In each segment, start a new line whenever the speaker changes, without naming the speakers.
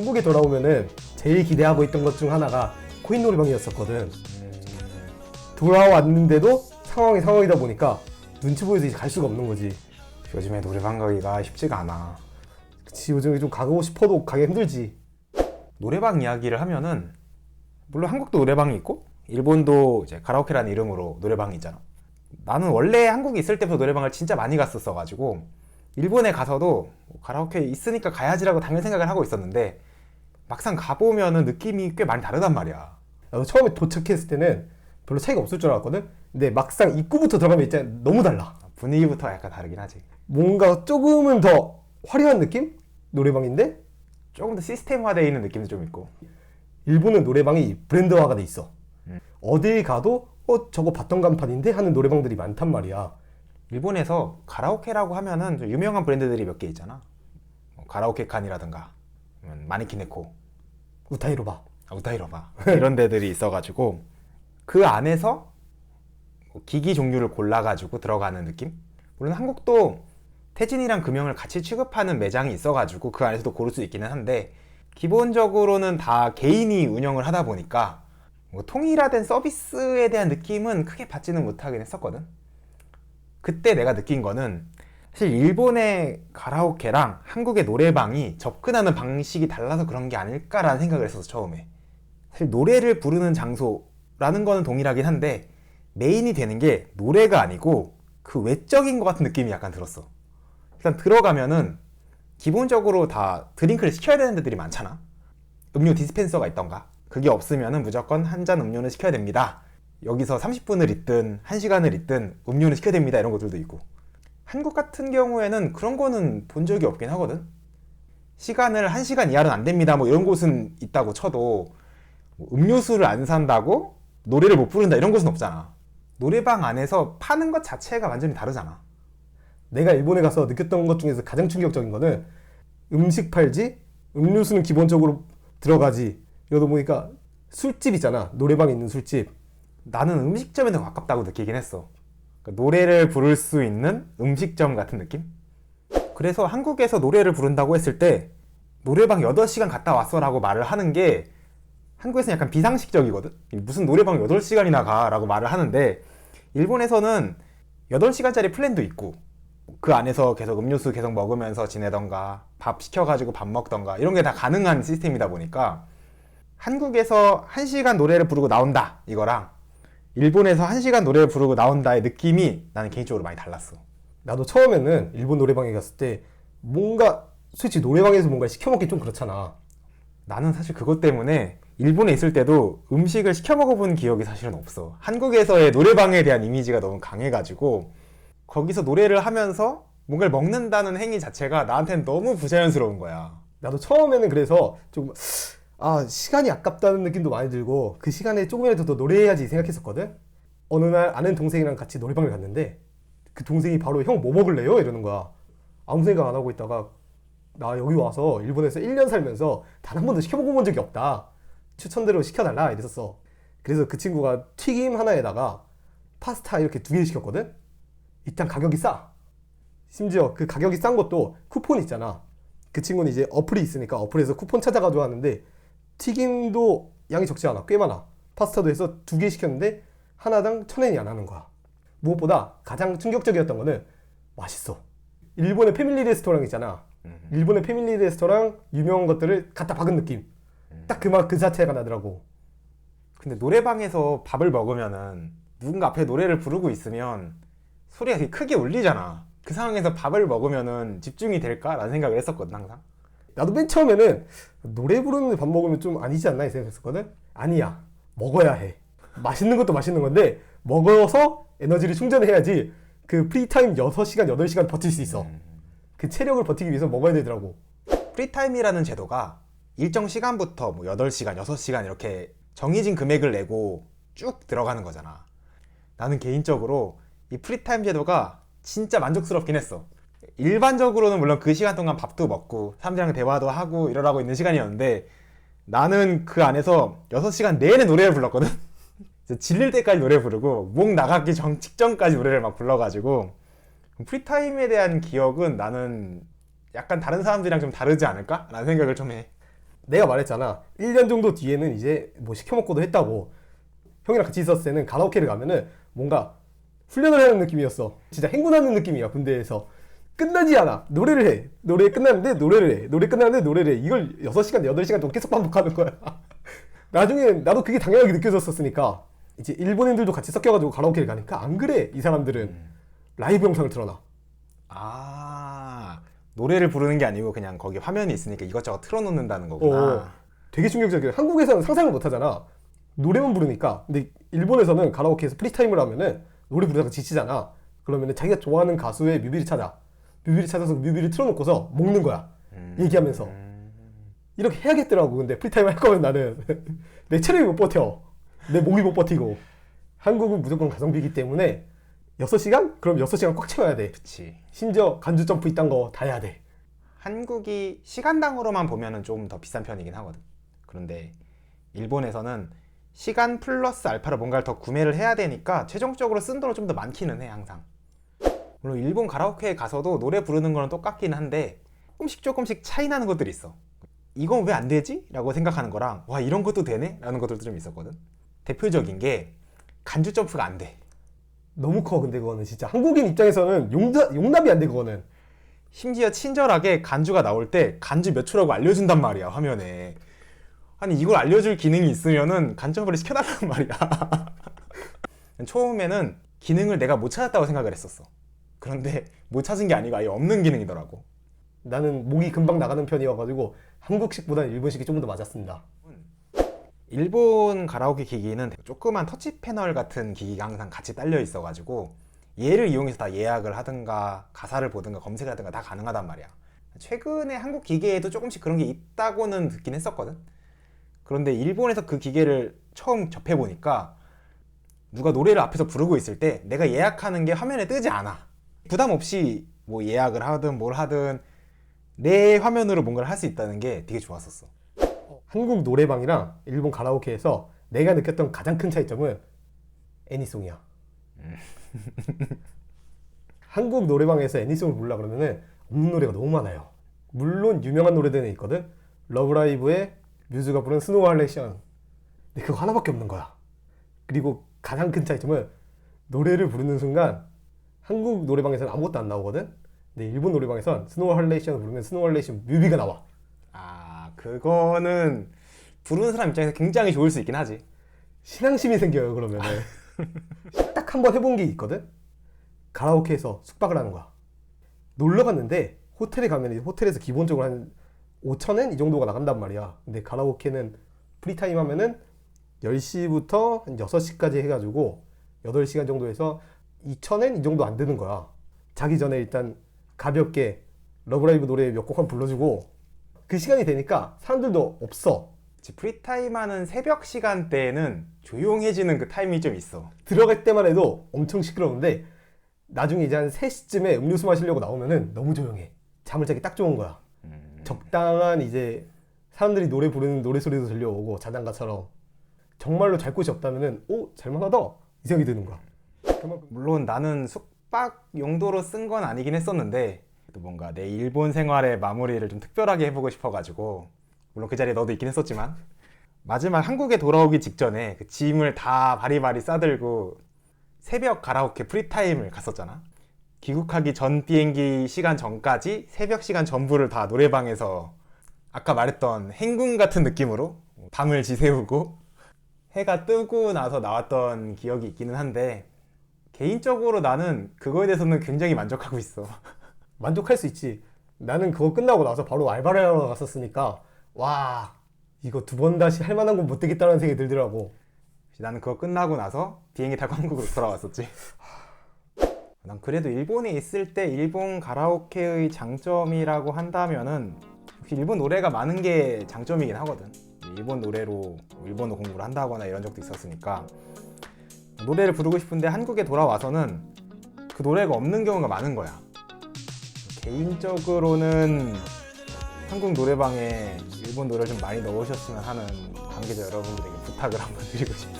한국에 돌아오면은 제일 기대하고 있던 것 중 하나가 코인 노래방이었었거든. 돌아왔는데도 상황이다 보니까 눈치 보여서 이제 갈 수가 없는 거지.
요즘에 노래방 가기가 쉽지가 않아.
그치, 요즘에 좀 가고 싶어도 가기 힘들지.
노래방 이야기를 하면은 물론 한국도 노래방이 있고 일본도 이제 가라오케라는 이름으로 노래방이 있잖아. 나는 원래 한국에 있을 때부터 노래방을 진짜 많이 갔었어 가지고 일본에 가서도 가라오케 있으니까 가야지라고 당연히 생각을 하고 있었는데 막상 가보면은 느낌이 꽤 많이 다르단 말이야.
나도 처음에 도착했을 때는 별로 차이가 없을 줄 알았거든. 근데 막상 입구부터 들어가면 진짜 너무 달라.
분위기부터 약간 다르긴 하지.
뭔가 조금은 더 화려한 느낌? 노래방인데
조금 더 시스템화되어 있는 느낌도 좀 있고.
일본은 노래방이 브랜드화가 돼 있어. 어딜 가도 저거 봤던 간판인데 하는 노래방들이 많단 말이야.
일본에서 가라오케라고 하면은 좀 유명한 브랜드들이 몇 개 있잖아. 가라오케 칸이라든가 마니키네코,
우타히로바.
우타히로바 이런 데들이 있어가지고 그 안에서 기기 종류를 골라가지고 들어가는 느낌? 물론 한국도 태진이랑 금형을 같이 취급하는 매장이 있어가지고 그 안에서도 고를 수 있기는 한데 기본적으로는 다 개인이 운영을 하다 보니까 통일화된 서비스에 대한 느낌은 크게 받지는 못하긴 했었거든. 그때 내가 느낀 거는 사실 일본의 가라오케랑 한국의 노래방이 접근하는 방식이 달라서 그런 게 아닐까라는 생각을 했었어. 처음에 사실 노래를 부르는 장소라는 거는 동일하긴 한데 메인이 되는 게 노래가 아니고 그 외적인 것 같은 느낌이 약간 들었어. 일단 들어가면은 기본적으로 다 드링크를 시켜야 되는 데들이 많잖아. 음료 디스펜서가 있던가 그게 없으면은 무조건 한 잔 음료는 시켜야 됩니다. 여기서 30분을 있든 1시간을 있든 음료는 시켜야 됩니다. 이런 것들도 있고 한국 같은 경우에는 그런 거는 본 적이 없긴 하거든. 시간을 1시간 이하는 안 됩니다 뭐 이런 곳은 있다고 쳐도 음료수를 안 산다고 노래를 못 부른다 이런 곳은 없잖아. 노래방 안에서 파는 것 자체가 완전히 다르잖아.
내가 일본에 가서 느꼈던 것 중에서 가장 충격적인 거는 음식 팔지 음료수는 기본적으로 들어가지. 이러다 보니까 술집 있잖아. 노래방에 있는 술집.
나는 음식점에 더 가깝다고 느끼긴 했어. 그러니까 노래를 부를 수 있는 음식점 같은 느낌? 그래서 한국에서 노래를 부른다고 했을 때 노래방 8시간 갔다 왔어 라고 말을 하는 게 한국에서는 약간 비상식적이거든. 무슨 노래방 8시간이나 가 라고 말을 하는데 일본에서는 8시간짜리 플랜도 있고 그 안에서 계속 음료수 계속 먹으면서 지내던가 밥 시켜가지고 밥 먹던가 이런 게 다 가능한 시스템이다 보니까 한국에서 1시간 노래를 부르고 나온다 이거랑 일본에서 1시간 노래를 부르고 나온다의 느낌이 나는 개인적으로 많이 달랐어.
나도 처음에는 일본 노래방에 갔을 때 뭔가 솔직히 노래방에서 뭔가 시켜먹기 좀 그렇잖아.
나는 사실 그것 때문에 일본에 있을 때도 음식을 시켜 먹어본 기억이 사실은 없어. 한국에서의 노래방에 대한 이미지가 너무 강해가지고 거기서 노래를 하면서 뭔가를 먹는다는 행위 자체가 나한테는 너무 부자연스러운 거야.
나도 처음에는 그래서 좀 시간이 아깝다는 느낌도 많이 들고 그 시간에 조금이라도 더 노래해야지 생각했었거든. 어느 날 아는 동생이랑 같이 노래방을 갔는데 그 동생이 바로 형 뭐 먹을래요? 이러는 거야. 아무 생각 안 하고 있다가 나 여기 와서 일본에서 1년 살면서 단 한 번도 시켜 먹어본 적이 없다. 추천대로 시켜달라 이랬었어. 그래서 그 친구가 튀김 하나에다가 파스타 이렇게 2개 시켰거든. 일단 가격이 싸. 심지어 그 가격이 싼 것도 쿠폰 있잖아. 그 친구는 이제 어플이 있으니까 어플에서 쿠폰 찾아가지고 하는데 튀김도 양이 적지 않아. 꽤 많아. 파스타도 해서 2개 시켰는데 하나당 1,000엔이 안 하는 거야. 무엇보다 가장 충격적이었던 거는 맛있어. 일본의 패밀리 레스토랑 있잖아. 일본의 패밀리 레스토랑 유명한 것들을 갖다 박은 느낌. 딱 그 맛 그 자체가 나더라고.
근데 노래방에서 밥을 먹으면은 누군가 앞에 노래를 부르고 있으면 소리가 되게 크게 울리잖아. 그 상황에서 밥을 먹으면은 집중이 될까라는 생각을 했었거든 항상.
나도 맨 처음에는 노래 부르는데 밥 먹으면 좀 아니지 않나 이 생각했었거든. 아니야, 먹어야 해. 맛있는 것도 맛있는 건데 먹어서 에너지를 충전해야지 그 프리타임 6시간 8시간 버틸 수 있어. 그 체력을 버티기 위해서 먹어야 되더라고.
프리타임이라는 제도가 일정 시간부터 뭐 8시간, 6시간 이렇게 정해진 금액을 내고 쭉 들어가는 거잖아. 나는 개인적으로 이 프리타임 제도가 진짜 만족스럽긴 했어. 일반적으로는 물론 그 시간 동안 밥도 먹고 사람들이랑 대화도 하고 이러라고 있는 시간이었는데 나는 그 안에서 6시간 내내 노래를 불렀거든. 질릴 때까지 노래 부르고 목 나가기 직전까지 노래를 막 불러가지고 프리타임에 대한 기억은 나는 약간 다른 사람들이랑 좀 다르지 않을까? 라는 생각을 좀 해.
내가 말했잖아. 1년 정도 뒤에는 이제 뭐 시켜먹고도 했다고. 형이랑 같이 있었을 때는 가라오케를 가면은 뭔가 훈련을 하는 느낌이었어. 진짜 행군하는 느낌이야, 군대에서. 끝나지 않아. 노래를 해. 노래 끝났는데 노래를 해. 노래 끝났는데 노래를 해. 이걸 6시간, 8시간 동안 계속 반복하는 거야. 나중에 나도 그게 당연하게 느껴졌었으니까 이제 일본인들도 같이 섞여가지고 가라오케를 가니까 안 그래. 이 사람들은 라이브 영상을 틀어놔.
아, 노래를 부르는 게 아니고 그냥 거기 화면이 있으니까 이것저것 틀어놓는다는 거구나.
되게 충격적이야. 한국에서는 상상을 못 하잖아. 노래만 부르니까. 근데 일본에서는 가라오케에서 프리타임을 하면은 노래 부르다가 지치잖아. 그러면은 자기가 좋아하는 가수의 뮤비를 찾아. 뮤비를 찾아서 뮤비를 틀어놓고서 먹는 거야. 얘기하면서. 이렇게 해야겠더라고. 근데 프리타임 할 거면 나는 내 체력이 못 버텨. 내 목이 못 버티고. 한국은 무조건 가성비이기 때문에 6시간? 그럼 6시간 꽉 채워야 돼.
그치.
심지어 간주 점프 이딴 거 다 해야 돼.
한국이 시간당으로만 보면은 좀 더 비싼 편이긴 하거든. 그런데 일본에서는 시간 플러스 알파로 뭔가를 더 구매를 해야 되니까 최종적으로 쓴 돈은 좀 더 많기는 해, 항상. 물론 일본 가라오케에 가서도 노래 부르는 거는 똑같긴 한데 조금씩 차이 나는 것들이 있어. 이건 왜 안 되지? 라고 생각하는 거랑 와, 이런 것도 되네? 라는 것들도 좀 있었거든. 대표적인 게 간주 점프가 안 돼.
너무 커. 근데 그거는 진짜 한국인 입장에서는 용납이 안 돼. 그거는.
심지어 친절하게 간주가 나올 때 간주 몇 초라고 알려준단 말이야, 화면에. 아니, 이걸 알려줄 기능이 있으면은 간점프를 시켜달라는 말이야. 처음에는 기능을 내가 못 찾았다고 생각을 했었어. 그런데 못 찾은 게 아니고 아예 없는 기능이더라고.
나는 목이 금방 나가는 편이어가지고 한국식보다는 일본식이 좀 더 맞았습니다.
일본 가라오케 기기는 조그만 터치 패널 같은 기기가 항상 같이 딸려 있어가지고 얘를 이용해서 다 예약을 하든가 가사를 보든가 검색을 하든가 다 가능하단 말이야. 최근에 한국 기계에도 조금씩 그런 게 있다고는 듣긴 했었거든. 그런데 일본에서 그 기계를 처음 접해보니까 누가 노래를 앞에서 부르고 있을 때 내가 예약하는 게 화면에 뜨지 않아. 부담 없이 뭐 예약을 하든 뭘 하든 내 화면으로 뭔가를 할 수 있다는 게 되게 좋았었어.
한국 노래방이랑 일본 가라오케에서 내가 느꼈던 가장 큰 차이점은 애니송이야. 한국 노래방에서 애니송을 부르려 그러면은 없는 노래가 너무 많아요. 물론 유명한 노래들은 있거든. 러브라이브의 뮤즈가 부른 스노우 할레이션. 근데 그거 하나밖에 없는 거야. 그리고 가장 큰 차이점은 노래를 부르는 순간 한국 노래방에서는 아무것도 안 나오거든. 근데 일본 노래방에선 스노우 할레이션을 부르면 스노우 할레이션 뮤비가 나와.
아, 그거는 부르는 사람 입장에서 굉장히 좋을 수 있긴 하지.
신앙심이 생겨요. 그러면은 딱 한 번 해본 게 있거든. 가라오케에서 숙박을 하는 거야. 놀러 갔는데 호텔에 가면 호텔에서 기본적으로 한 5,000엔 이 정도가 나간단 말이야. 근데 가라오케는 프리타임 하면은 10시부터 한 6시까지 해가지고 8시간 정도 해서 2,000엔 이 정도 안 되는 거야. 자기 전에 일단 가볍게 러브라이브 노래 몇 곡 한 불러주고 그 시간이 되니까 사람들도 없어.
프리타임 하는 새벽 시간대에는 조용해지는 그 타임이 좀 있어.
들어갈 때만 해도 엄청 시끄러운데 나중에 이제 한 3시쯤에 음료수 마시려고 나오면은 너무 조용해. 잠을 자기 딱 좋은 거야. 적당한 이제 사람들이 노래 부르는 노래 소리도 들려오고 자장가처럼 정말로 잘 곳이 없다면은 오, 잘만하다 이 생각이 드는 거야.
물론 나는 숙박 용도로 쓴 건 아니긴 했었는데 또 뭔가 내 일본 생활의 마무리를 좀 특별하게 해보고 싶어가지고 물론 그 자리에 너도 있긴 했었지만 마지막 한국에 돌아오기 직전에 그 짐을 다 바리바리 싸들고 새벽 가라오케 프리타임을 갔었잖아. 귀국하기 전 비행기 시간 전까지 새벽 시간 전부를 다 노래방에서 아까 말했던 행군 같은 느낌으로 밤을 지새우고 해가 뜨고 나서 나왔던 기억이 있기는 한데 개인적으로 나는 그거에 대해서는 굉장히 만족하고 있어.
만족할 수 있지. 나는 그거 끝나고 나서 바로 알바를 하러 갔었으니까 와 이거 두 번 다시 할 만한 건 못 되겠다는 생각이 들더라고.
나는 그거 끝나고 나서 비행기 타고 한국으로 돌아왔었지. 난 그래도 일본에 있을 때 일본 가라오케의 장점이라고 한다면은 역시 일본 노래가 많은 게 장점이긴 하거든. 일본 노래로 일본어 공부를 한다거나 이런 적도 있었으니까 노래를 부르고 싶은데 한국에 돌아와서는 그 노래가 없는 경우가 많은 거야. 개인적으로는 한국 노래방에 일본 노래를 좀 많이 넣으셨으면 하는 관계자 여러분들에게 부탁을 한번 드리고 싶은.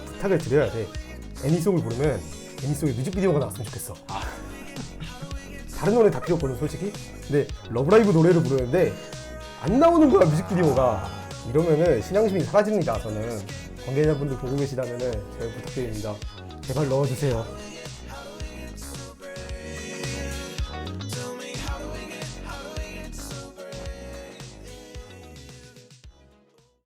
부탁을 드려야 돼. 애니송을 부르면 애니송에 뮤직비디오가 나왔으면 좋겠어. 다른 노래 다 필요 없거든 솔직히. 근데 러브라이브 노래를 부르는데 안 나오는 거야 뮤직비디오가. 이러면은 신앙심이 사라집니다. 저는 관계자분들 보고 계시다면은 제발 부탁드립니다. 제발 넣어주세요.